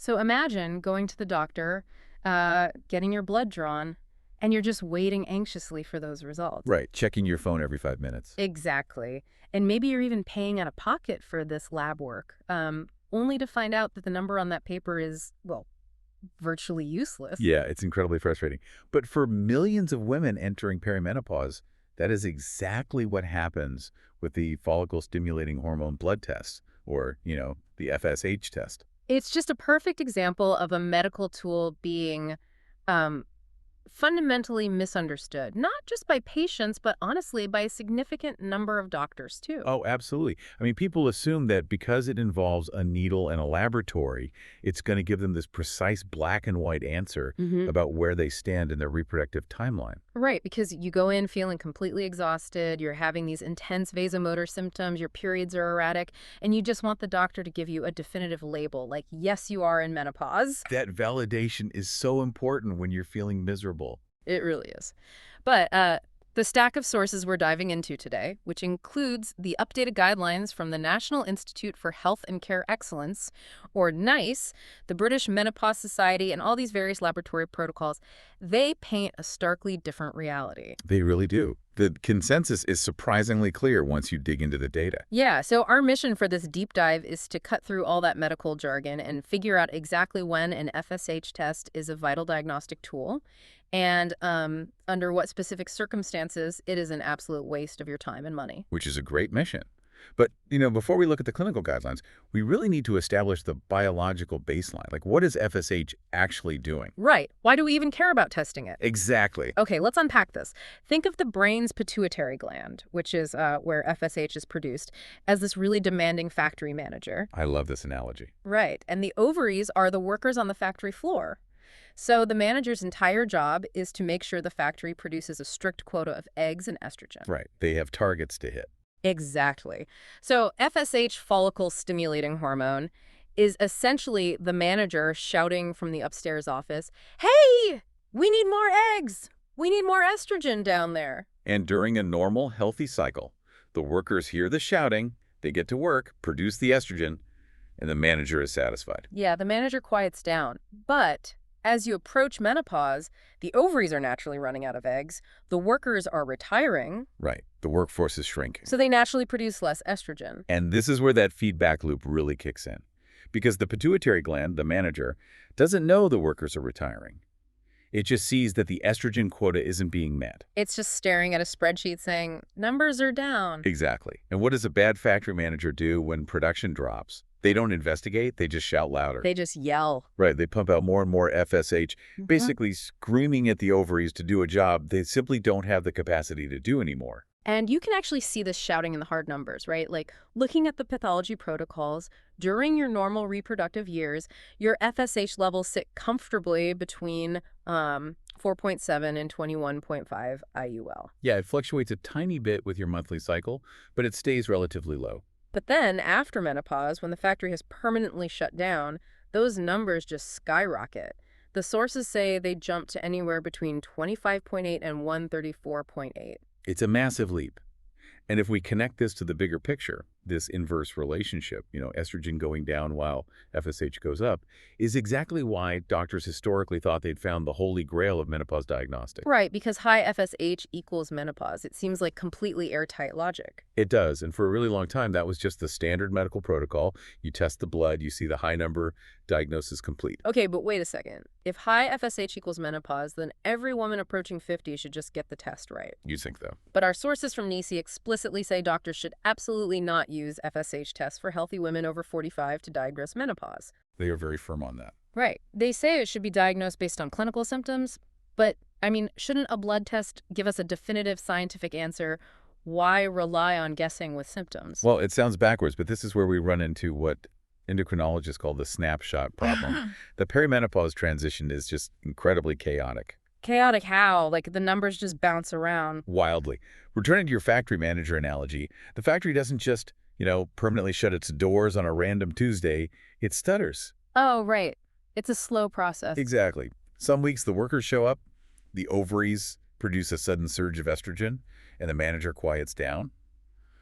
So imagine going to the doctor, getting your blood drawn, and you're just waiting anxiously for those results. Right, checking your phone every 5 minutes. Exactly. And maybe you're even paying out of pocket for this lab work, only to find out that the number on that paper is, well, virtually useless. Yeah, it's incredibly frustrating. But for millions of women entering perimenopause, that is exactly what happens with the follicle-stimulating hormone blood test, or, the FSH test. It's just a perfect example of a medical tool being um, fundamentally misunderstood, not just by patients, but honestly by a significant number of doctors, too. Oh, absolutely. I mean, people assume that because it involves a needle and a laboratory, it's going to give them this precise black and white answer about where they stand in their reproductive timeline. Right, because you go in feeling completely exhausted, you're having these intense vasomotor symptoms, your periods are erratic, and you just want the doctor to give you a definitive label, like, yes, you are in menopause. That validation is so important when you're feeling miserable. It really is. But the stack of sources we're diving into today, which includes the updated guidelines from the National Institute for Health and Care Excellence, or NICE, the British Menopause Society, and all these various laboratory protocols, they paint a starkly different reality. They really do. The consensus is surprisingly clear once you dig into the data. Yeah, so our mission for this deep dive is to cut through all that medical jargon and figure out exactly when an FSH test is a vital diagnostic tool and under what specific circumstances it is an absolute waste of your time and money. Which is a great mission. But, before we look at the clinical guidelines, we really need to establish the biological baseline. Like, what is FSH actually doing? Right. Why do we even care about testing it? Exactly. Okay, let's unpack this. Think of the brain's pituitary gland, which is where FSH is produced, as this really demanding factory manager. I love this analogy. Right. And the ovaries are the workers on the factory floor. So the manager's entire job is to make sure the factory produces a strict quota of eggs and estrogen. Right. They have targets to hit. Exactly. So FSH, follicle-stimulating hormone, is essentially the manager shouting from the upstairs office, "Hey, we need more eggs. We need more estrogen down there." And during a normal, healthy cycle, the workers hear the shouting, they get to work, produce the estrogen, and the manager is satisfied. Yeah, the manager quiets down. But as you approach menopause, the ovaries are naturally running out of eggs, the workers are retiring. Right. The workforce is shrinking. So they naturally produce less estrogen. And this is where that feedback loop really kicks in. Because the pituitary gland, the manager, doesn't know the workers are retiring. It just sees that the estrogen quota isn't being met. It's just staring at a spreadsheet saying, numbers are down. Exactly. And what does a bad factory manager do when production drops? They don't investigate, they just shout louder. They just yell. Right, they pump out more and more FSH, basically screaming at the ovaries to do a job they simply don't have the capacity to do anymore. And you can actually see this shouting in the hard numbers, right? Like looking at the pathology protocols, during your normal reproductive years, your FSH levels sit comfortably between 4.7 and 21.5 IUL. Yeah, it fluctuates a tiny bit with your monthly cycle, but it stays relatively low. But then, after menopause, when the factory has permanently shut down, those numbers just skyrocket. The sources say they jump to anywhere between 25.8 and 134.8. It's a massive leap. And if we connect this to the bigger picture, this inverse relationship, estrogen going down while FSH goes up, is exactly why doctors historically thought they'd found the holy grail of menopause diagnostics. Right, because high FSH equals menopause. It seems like completely airtight logic. It does, and for a really long time, that was just the standard medical protocol. You test the blood, you see the high number, diagnosis complete. Okay, but wait a second. If high FSH equals menopause, then every woman approaching 50 should just get the test right. You think, though? But our sources from NICE explicitly say doctors should absolutely not use FSH tests for healthy women over 45 to diagnose menopause. They are very firm on that. Right. They say it should be diagnosed based on clinical symptoms, but, shouldn't a blood test give us a definitive scientific answer? Why rely on guessing with symptoms? Well, it sounds backwards, but this is where we run into what endocrinologists call the snapshot problem. The perimenopause transition is just incredibly chaotic. Chaotic how? Like the numbers just bounce around. Wildly. Returning to your factory manager analogy, the factory doesn't just, permanently shut its doors on a random Tuesday. It stutters. Oh, right. It's a slow process. Exactly. Some weeks the workers show up, the ovaries produce a sudden surge of estrogen, and the manager quiets down.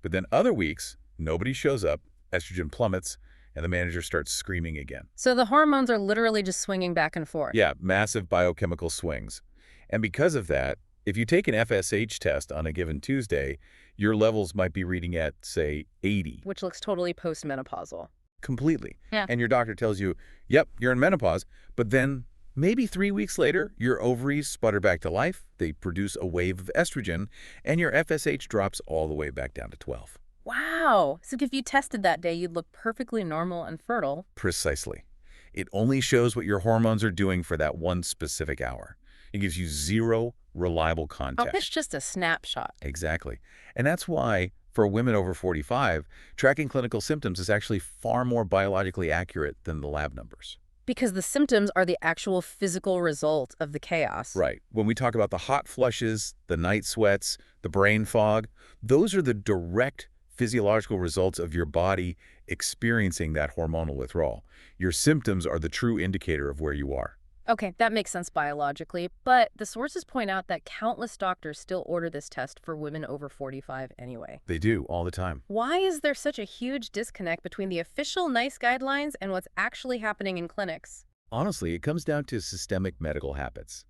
But then other weeks, nobody shows up, estrogen plummets, and the manager starts screaming again. So the hormones are literally just swinging back and forth. Yeah, massive biochemical swings. And because of that, if you take an FSH test on a given Tuesday, your levels might be reading at, say, 80. Which looks totally postmenopausal. Completely. Yeah. And your doctor tells you, yep, you're in menopause, but then maybe 3 weeks later, your ovaries sputter back to life, they produce a wave of estrogen, and your FSH drops all the way back down to 12. Wow. So if you tested that day, you'd look perfectly normal and fertile. Precisely. It only shows what your hormones are doing for that one specific hour. It gives you zero reliable Oh, context. it's just a snapshot. Exactly. And that's why, for women over 45, tracking clinical symptoms is actually far more biologically accurate than the lab numbers. Because the symptoms are the actual physical result of the chaos. Right. When we talk about the hot flushes, the night sweats, the brain fog, those are the direct physiological results of your body experiencing that hormonal withdrawal. Your symptoms are the true indicator of where you are. Okay, that makes sense biologically, but the sources point out that countless doctors still order this test for women over 45 anyway. They do, all the time. Why is there such a huge disconnect between the official NICE guidelines and what's actually happening in clinics? Honestly, it comes down to systemic medical habits.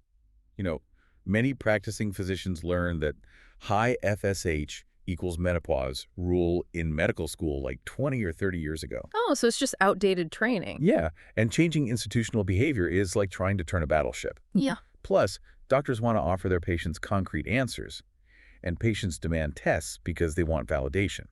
Many practicing physicians learn that high FSH equals menopause rule in medical school like 20 or 30 years ago. Oh, so it's just outdated training. Yeah, and changing institutional behavior is like trying to turn a battleship. Yeah. Plus, doctors want to offer their patients concrete answers, and patients demand tests because they want validation.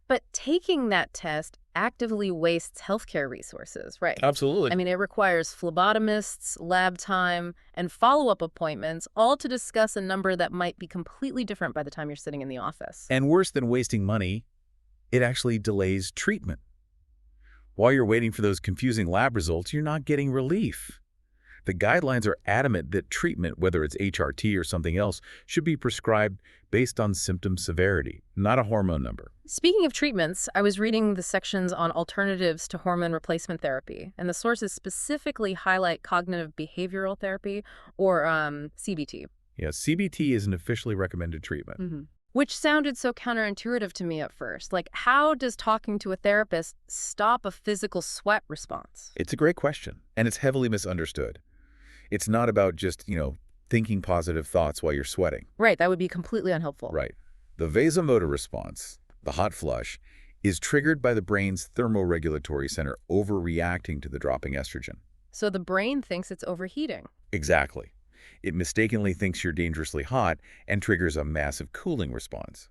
But taking that test actively wastes healthcare resources, right? Absolutely. I mean, it requires phlebotomists, lab time, and follow-up appointments, all to discuss a number that might be completely different by the time you're sitting in the office. And worse than wasting money, it actually delays treatment. While you're waiting for those confusing lab results, you're not getting relief. The guidelines are adamant that treatment, whether it's HRT or something else, should be prescribed based on symptom severity, not a hormone number. Speaking of treatments, I was reading the sections on alternatives to hormone replacement therapy, and the sources specifically highlight cognitive behavioral therapy, or CBT. Yeah, CBT is an officially recommended treatment. Which sounded so counterintuitive to me at first. Like, how does talking to a therapist stop a physical sweat response? It's a great question, and it's heavily misunderstood. It's not about just, thinking positive thoughts while you're sweating. Right, that would be completely unhelpful. Right. The vasomotor response, the hot flush, is triggered by the brain's thermoregulatory center overreacting to the dropping estrogen. So the brain thinks it's overheating. Exactly. It mistakenly thinks you're dangerously hot and triggers a massive cooling response.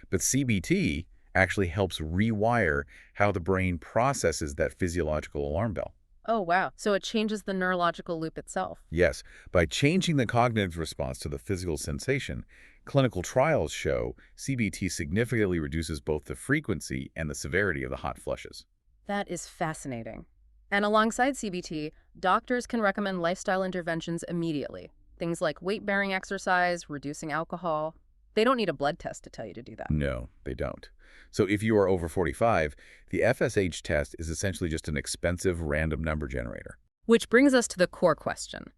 But CBT actually helps rewire how the brain processes that physiological alarm bell. Oh, wow. So it changes the neurological loop itself. Yes, by changing the cognitive response to the physical sensation, clinical trials show CBT significantly reduces both the frequency and the severity of the hot flushes. That is fascinating. And alongside CBT, doctors can recommend lifestyle interventions immediately. Things like weight-bearing exercise, reducing alcohol. They don't need a blood test to tell you to do that. No, they don't. So if you are over 45, the FSH test is essentially just an expensive random number generator. Which brings us to the core question.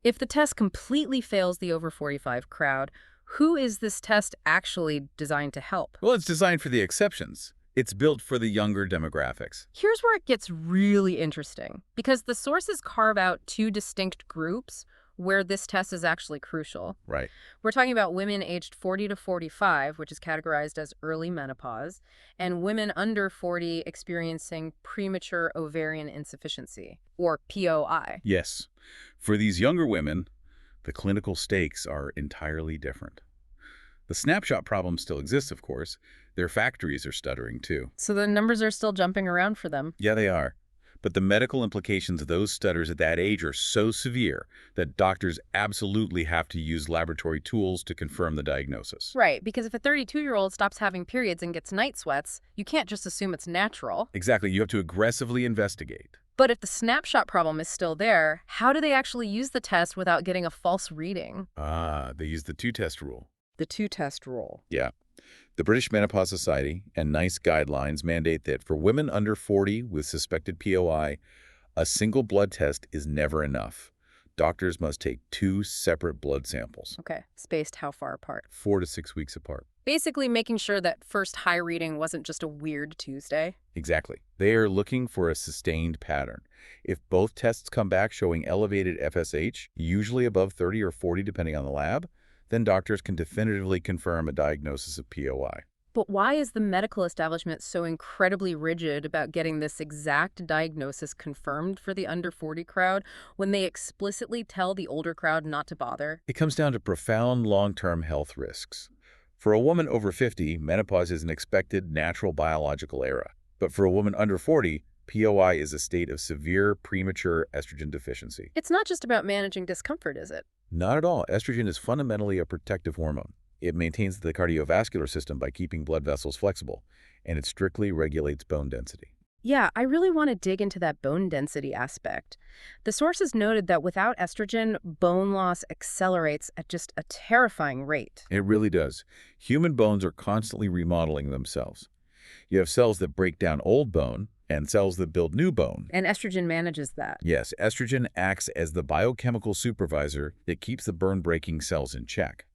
If the test completely fails the over 45 crowd, who is this test actually designed to help? Well, it's designed for the exceptions. It's built for the younger demographics. Here's where it gets really interesting, because the sources carve out two distinct groups where this test is actually crucial. Right. We're talking about women aged 40 to 45, which is categorized as early menopause, and women under 40 experiencing premature ovarian insufficiency, or POI. Yes. For these younger women, the clinical stakes are entirely different. The snapshot problem still exists, of course. Their factories are stuttering, too. So the numbers are still jumping around for them. Yeah, they are. But the medical implications of those stutters at that age are so severe that doctors absolutely have to use laboratory tools to confirm the diagnosis. Right, because if a 32-year-old stops having periods and gets night sweats, you can't just assume it's natural. Exactly. You have to aggressively investigate. But if the snapshot problem is still there, how do they actually use the test without getting a false reading? They use the two-test rule. The two-test rule. Yeah. The British Menopause Society and NICE guidelines mandate that for women under 40 with suspected POI, a single blood test is never enough. doctors must take 2 separate blood samples, Okay, spaced how far apart? 4 to 6 weeks apart. Basically making sure that first high reading wasn't just a weird Tuesday. Exactly. They are looking for a sustained pattern. If both tests come back showing elevated FSH, usually above 30 or 40 depending on the lab, then doctors can definitively confirm a diagnosis of POI. But why is the medical establishment so incredibly rigid about getting this exact diagnosis confirmed for the under 40 crowd when they explicitly tell the older crowd not to bother? It comes down to profound long-term health risks. For a woman over 50, menopause is an expected natural biological era. But for a woman under 40, POI is a state of severe premature estrogen deficiency. It's not just about managing discomfort, is it? Not at all. Estrogen is fundamentally a protective hormone. It maintains the cardiovascular system by keeping blood vessels flexible, and it strictly regulates bone density. Yeah, I really want to dig into that bone density aspect. The sources noted that without estrogen, bone loss accelerates at just a terrifying rate. It really does. Human bones are constantly remodeling themselves. You have cells that break down old bone and cells that build new bone. And estrogen manages that. Yes, estrogen acts as the biochemical supervisor that keeps the bone-breaking cells in check.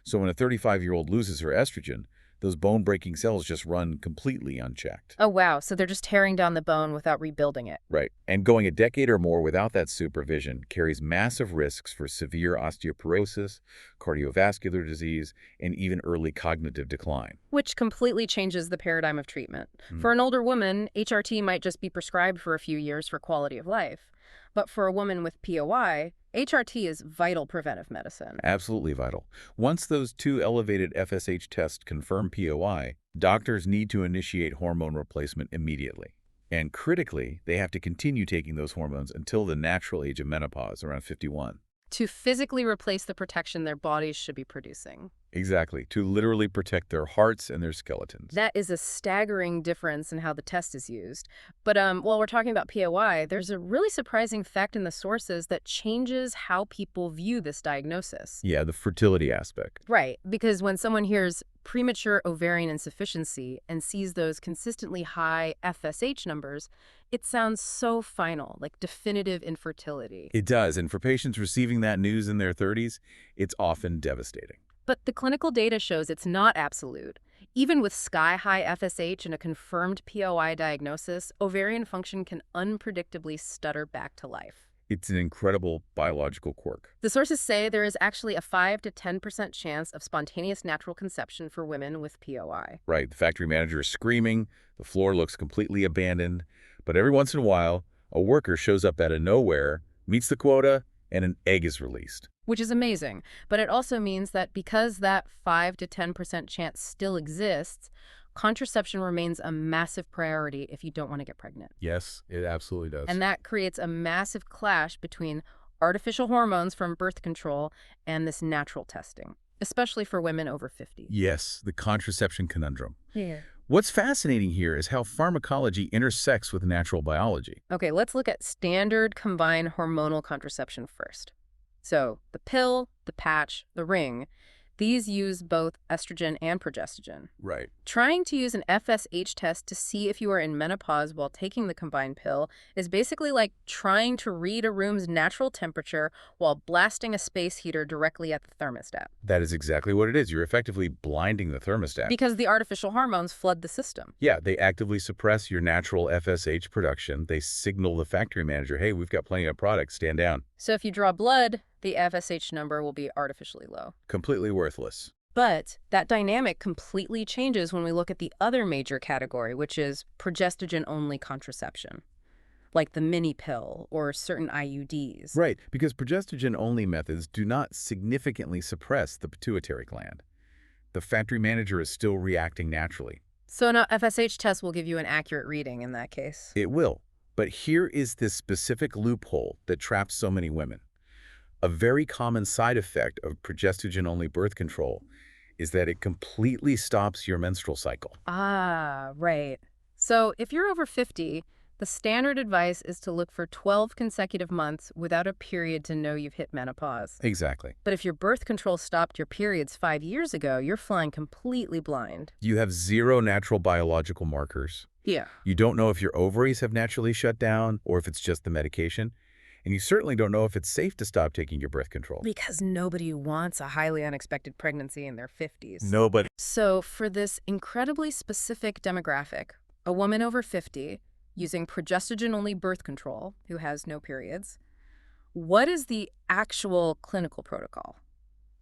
So when a 35-year-old loses her estrogen, those bone-breaking cells just run completely unchecked. Oh, wow. So they're just tearing down the bone without rebuilding it. Right. And going a decade or more without that supervision carries massive risks for severe osteoporosis, cardiovascular disease, and even early cognitive decline. Which completely changes the paradigm of treatment. For an older woman, HRT might just be prescribed for a few years for quality of life. But for a woman with POI, HRT is vital preventive medicine. Absolutely vital. Once those 2 elevated FSH tests confirm POI, doctors need to initiate hormone replacement immediately. And critically, they have to continue taking those hormones until the natural age of menopause, around 51. To physically replace the protection their bodies should be producing. Exactly, to literally protect their hearts and their skeletons. That is a staggering difference in how the test is used. But while we're talking about POI, there's a really surprising fact in the sources that changes how people view this diagnosis. Yeah, the fertility aspect. Right, because when someone hears premature ovarian insufficiency and sees those consistently high FSH numbers, it sounds so final, like definitive infertility. It does, and for patients receiving that news in their 30s, it's often devastating. But the clinical data shows it's not absolute. Even with sky-high FSH and a confirmed POI diagnosis, ovarian function can unpredictably stutter back to life. It's an incredible biological quirk. The sources say there is actually a 5 to 10% chance of spontaneous natural conception for women with POI. Right, the factory manager is screaming, the floor looks completely abandoned, but every once in a while, a worker shows up out of nowhere, meets the quota, and an egg is released. Which is amazing, but it also means that because that 5 to 10% chance still exists, contraception remains a massive priority if you don't want to get pregnant. Yes, it absolutely does. And that creates a massive clash between artificial hormones from birth control and this natural testing, especially for women over 50. Yes, the contraception conundrum. Yeah. What's fascinating here is how pharmacology intersects with natural biology. Okay, let's look at standard combined hormonal contraception first. So the pill, the patch, the ring, these use both estrogen and progestogen. Right. Trying to use an FSH test to see if you are in menopause while taking the combined pill is basically like trying to read a room's natural temperature while blasting a space heater directly at the thermostat. That is exactly what it is. You're effectively blinding the thermostat. Because the artificial hormones flood the system. Yeah, they actively suppress your natural FSH production. They signal the factory manager, hey, we've got plenty of product, stand down. So if you draw blood, the FSH number will be artificially low. Completely worthless. But that dynamic completely changes when we look at the other major category, which is progestogen-only contraception, like the mini pill or certain IUDs. Right, because progestogen-only methods do not significantly suppress the pituitary gland. The factory manager is still reacting naturally. So no FSH test will give you an accurate reading in that case. It will. But here is this specific loophole that traps so many women. A very common side effect of progestogen-only birth control is that it completely stops your menstrual cycle. Ah, right. So if you're over 50, the standard advice is to look for 12 consecutive months without a period to know you've hit menopause. Exactly. But if your birth control stopped your periods 5 years ago, you're flying completely blind. You have zero natural biological markers. Yeah. You don't know if your ovaries have naturally shut down or if it's just the medication. And you certainly don't know if it's safe to stop taking your birth control. Because nobody wants a highly unexpected pregnancy in their 50s. Nobody. So for this incredibly specific demographic, a woman over 50 using progestogen-only birth control who has no periods, what is the actual clinical protocol?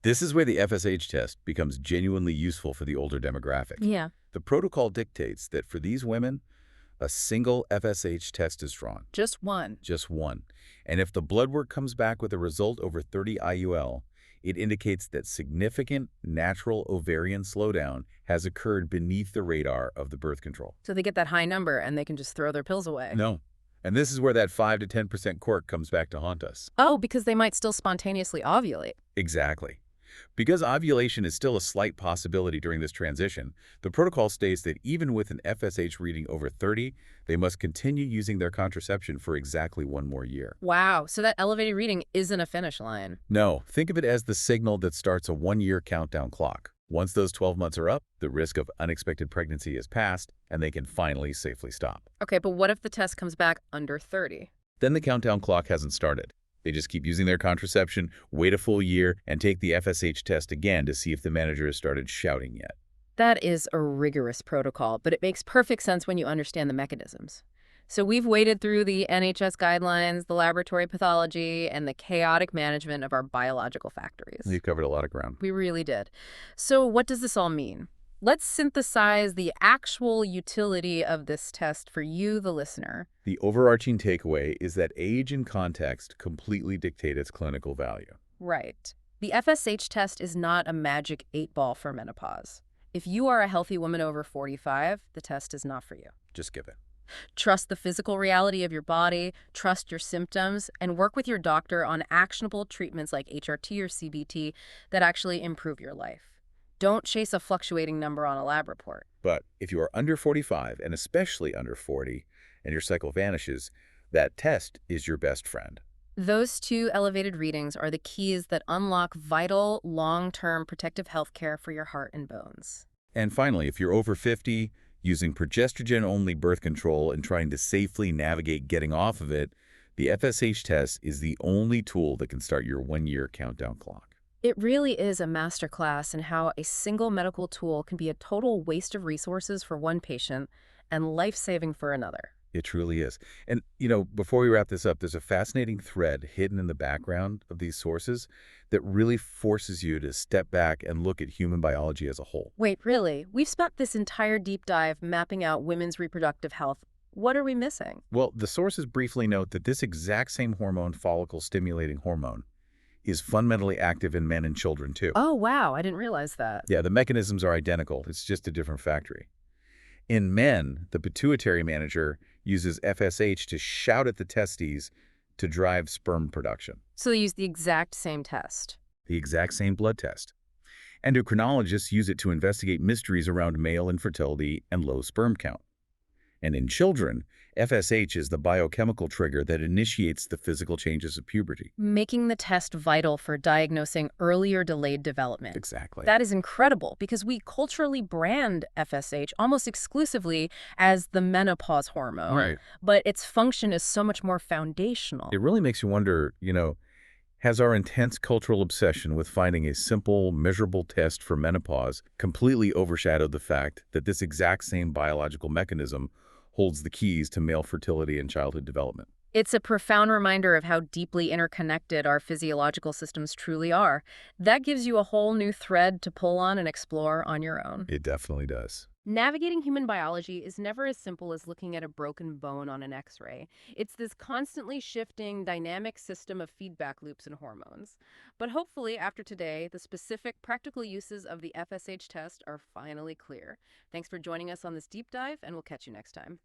This is where the FSH test becomes genuinely useful for the older demographic. Yeah. The protocol dictates that for these women, a single FSH test is drawn. Just one. Just one. And if the blood work comes back with a result over 30 IUL, it indicates that significant natural ovarian slowdown has occurred beneath the radar of the birth control. So they get that high number and they can just throw their pills away. No. And this is where that 5 to 10% quirk comes back to haunt us. Oh, because they might still spontaneously ovulate. Exactly. Because ovulation is still a slight possibility during this transition, the protocol states that even with an FSH reading over 30, they must continue using their contraception for exactly 1 more year. Wow, so that elevated reading isn't a finish line. No, think of it as the signal that starts a 1-year countdown clock. Once those 12 months are up, the risk of unexpected pregnancy is passed, and they can finally safely stop. Okay, but what if the test comes back under 30? Then the countdown clock hasn't started. They just keep using their contraception, wait a full year, and take the FSH test again to see if the manager has started shouting yet. That is a rigorous protocol, but it makes perfect sense when you understand the mechanisms. So we've waded through the NHS guidelines, the laboratory pathology, and the chaotic management of our biological factories. You covered a lot of ground. We really did. So what does this all mean? Let's synthesize the actual utility of this test for you, the listener. The overarching takeaway is that age and context completely dictate its clinical value. Right. The FSH test is not a magic 8-ball for menopause. If you are a healthy woman over 45, the test is not for you. Just give it. Trust the physical reality of your body, trust your symptoms, and work with your doctor on actionable treatments like HRT or CBT that actually improve your life. Don't chase a fluctuating number on a lab report. But if you are under 45, and especially under 40, and your cycle vanishes, that test is your best friend. Those 2 elevated readings are the keys that unlock vital, long-term protective health care for your heart and bones. And finally, if you're over 50, using progestogen-only birth control and trying to safely navigate getting off of it, the FSH test is the only tool that can start your 1-year countdown clock. It really is a masterclass in how a single medical tool can be a total waste of resources for one patient and life-saving for another. It truly is. And, before we wrap this up, there's a fascinating thread hidden in the background of these sources that really forces you to step back and look at human biology as a whole. Wait, really? We've spent this entire deep dive mapping out women's reproductive health. What are we missing? Well, the sources briefly note that this exact same hormone, follicle-stimulating hormone, is fundamentally active in men and children, too. Oh, wow. I didn't realize that. Yeah, the mechanisms are identical. It's just a different factory. In men, the pituitary manager uses FSH to shout at the testes to drive sperm production. So they use the exact same test. The exact same blood test. Endocrinologists use it to investigate mysteries around male infertility and low sperm count. And in children, FSH is the biochemical trigger that initiates the physical changes of puberty. Making the test vital for diagnosing early or delayed development. Exactly. That is incredible because we culturally brand FSH almost exclusively as the menopause hormone. Right. But its function is so much more foundational. It really makes you wonder, has our intense cultural obsession with finding a simple, measurable test for menopause completely overshadowed the fact that this exact same biological mechanism holds the keys to male fertility and childhood development? It's a profound reminder of how deeply interconnected our physiological systems truly are. That gives you a whole new thread to pull on and explore on your own. It definitely does. Navigating human biology is never as simple as looking at a broken bone on an X-ray. It's this constantly shifting, dynamic system of feedback loops and hormones. But hopefully, after today, the specific practical uses of the FSH test are finally clear. Thanks for joining us on this deep dive, and we'll catch you next time.